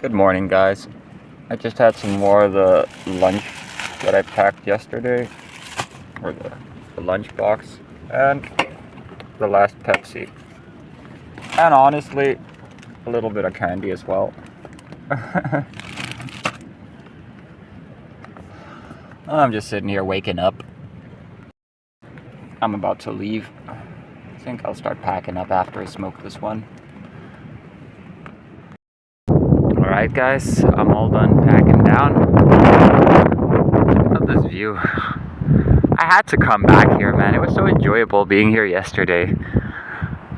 Good morning, guys. I just had some more of the lunch that I packed yesterday, or the lunch box, and the last Pepsi. And honestly, a little bit of candy as well. I'm just sitting here waking up. I'm about to leave. I think I'll start packing up after I smoke this one. Alright guys, I'm all done packing down. Look at this view. I had to come back here, man. It was so enjoyable being here yesterday.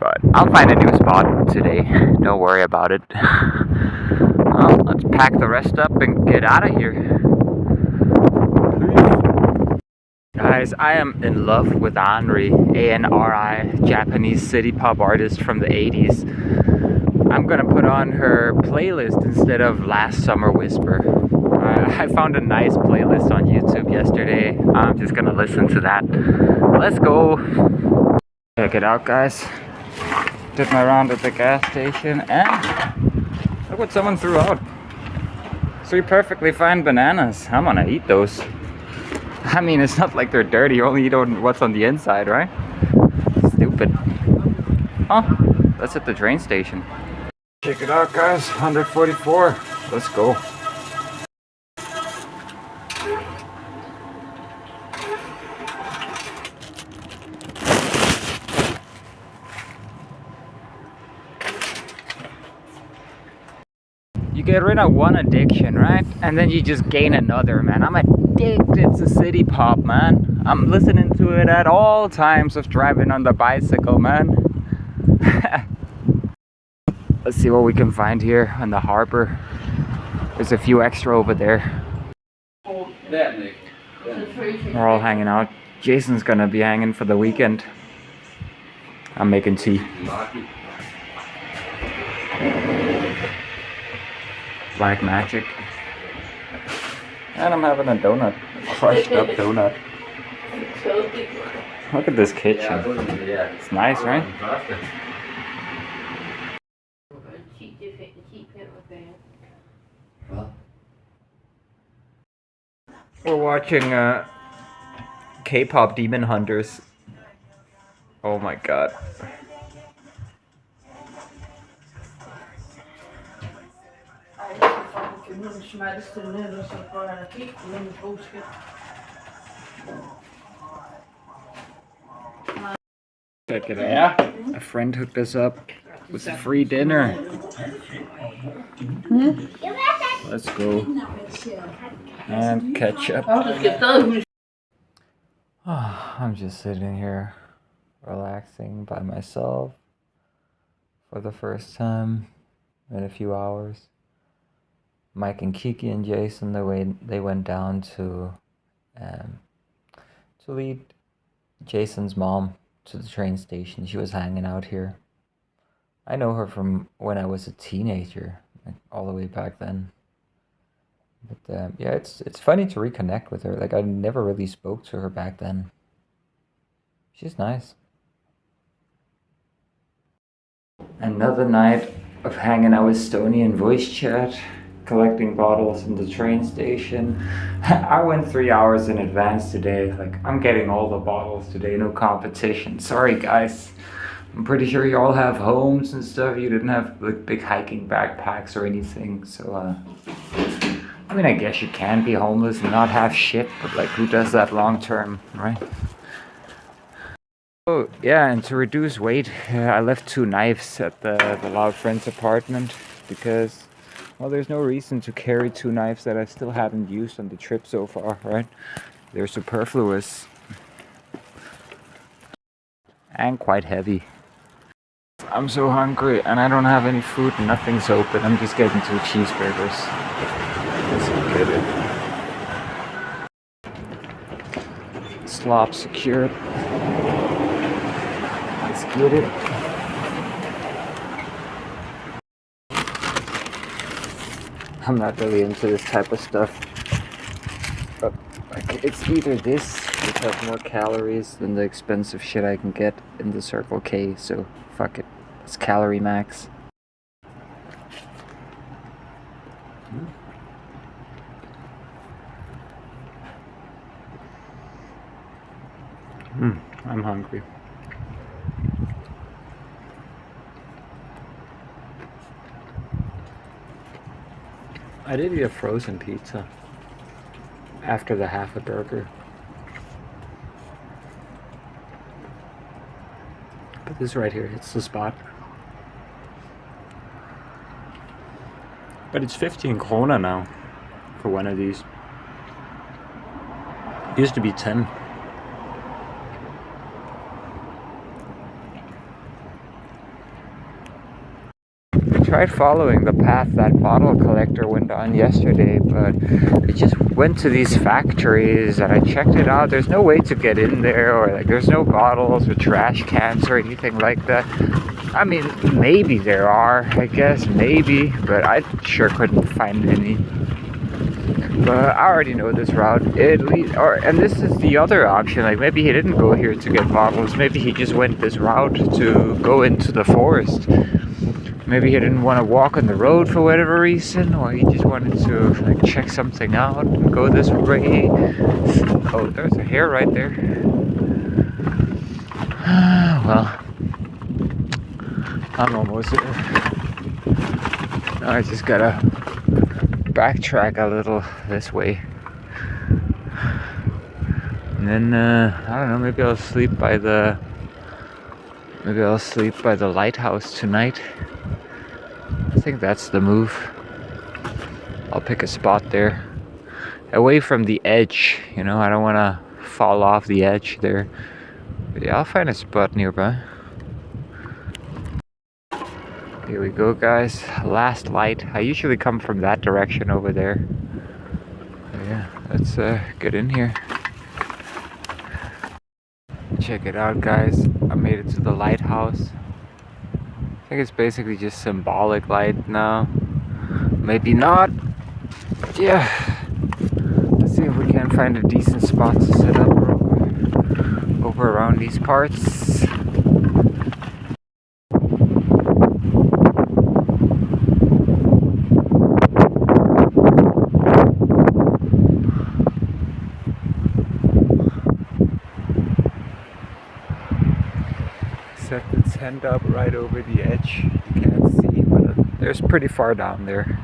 But I'll find a new spot today. Don't worry about it. Well, let's pack the rest up and get out of here. Guys, I am in love with Anri, A-N-R-I, Japanese city pop artist from the 80s. I'm gonna put on her playlist instead of Last Summer Whisper. I found a nice playlist on YouTube yesterday. I'm just gonna listen to that. Let's go. Check it out, guys. Did my round at the gas station and look what someone threw out. 3 perfectly fine bananas. I'm gonna eat those. I mean, it's not like they're dirty. You only eat what's on the inside, right? Stupid. Oh, that's at the train station. Check it out, guys. 144. Let's go. You get rid of one addiction, right? And then you just gain another, man. I'm addicted to city pop, man. I'm listening to it at all times of driving on the bicycle, man. Let's see what we can find here on the harbor. There's a few extra over there. We're all hanging out. Jason's gonna be hanging for the weekend. I'm making tea. Black magic. And I'm having a donut. A crushed up donut. Look at this kitchen. It's nice, right? We're watching K-pop Demon Hunters. Oh my god. Check it out. A friend hooked us up with a free dinner. Let's go. And ketchup. I'm just sitting here relaxing by myself for the first time in a few hours. Mike and Kiki and Jason, they went down to lead Jason's mom to the train station. She was hanging out here. I know her from when I was a teenager, like all the way back then. But yeah, it's funny to reconnect with her. Like I never really spoke to her back then. She's nice. Another night of hanging out with Stony in voice chat, collecting bottles in the train station. I went 3 hours in advance today. Like I'm getting all the bottles today, no competition. Sorry guys. I'm pretty sure you all have homes and stuff. You didn't have like big hiking backpacks or anything. So I mean, I guess you can be homeless and not have shit, but like who does that long term, right? Oh yeah, and to reduce weight, I left 2 knives at the loud friend's apartment because, well, there's no reason to carry 2 knives that I still haven't used on the trip so far, right? They're superfluous and quite heavy. I'm so hungry and I don't have any food and nothing's open. I'm just getting 2 cheeseburgers. Let's get it. Slop secured. Let's get it. I'm not really into this type of stuff. But like, it's either this, which has more calories than the expensive shit I can get in the Circle K, so fuck it. It's Calorie Max. I'm hungry. I did eat a frozen pizza after the half a burger. But this right here, it's the spot. But it's 15 krona now for one of these. It used to be 10. I tried following the path that bottle collector went on yesterday, but it just went to these factories and I checked it out. There's no way to get in there, or like there's no bottles or trash cans or anything like that. I mean, maybe there are, I guess, maybe, but I sure couldn't find any. But I already know this route. And this is the other option. Like maybe he didn't go here to get bottles. Maybe he just went this route to go into the forest. Maybe he didn't want to walk on the road for whatever reason, or he just wanted to like check something out and go this way. Oh, there's a hare right there. Well, I'm almost there. Now I just gotta backtrack a little this way. And then, I don't know, maybe I'll sleep by the lighthouse tonight. I think that's the move. I'll pick a spot there. Away from the edge, you know, I don't want to fall off the edge there. But yeah, I'll find a spot nearby. Here we go, guys. Last light. I usually come from that direction over there. So yeah, let's get in here. Check it out, guys. I made it to the lighthouse. I think it's basically just symbolic light now. Maybe not. Yeah. Let's see if we can find a decent spot to set up over around these parts. Set the tent up right over the edge. You can't see, but there's pretty far down there.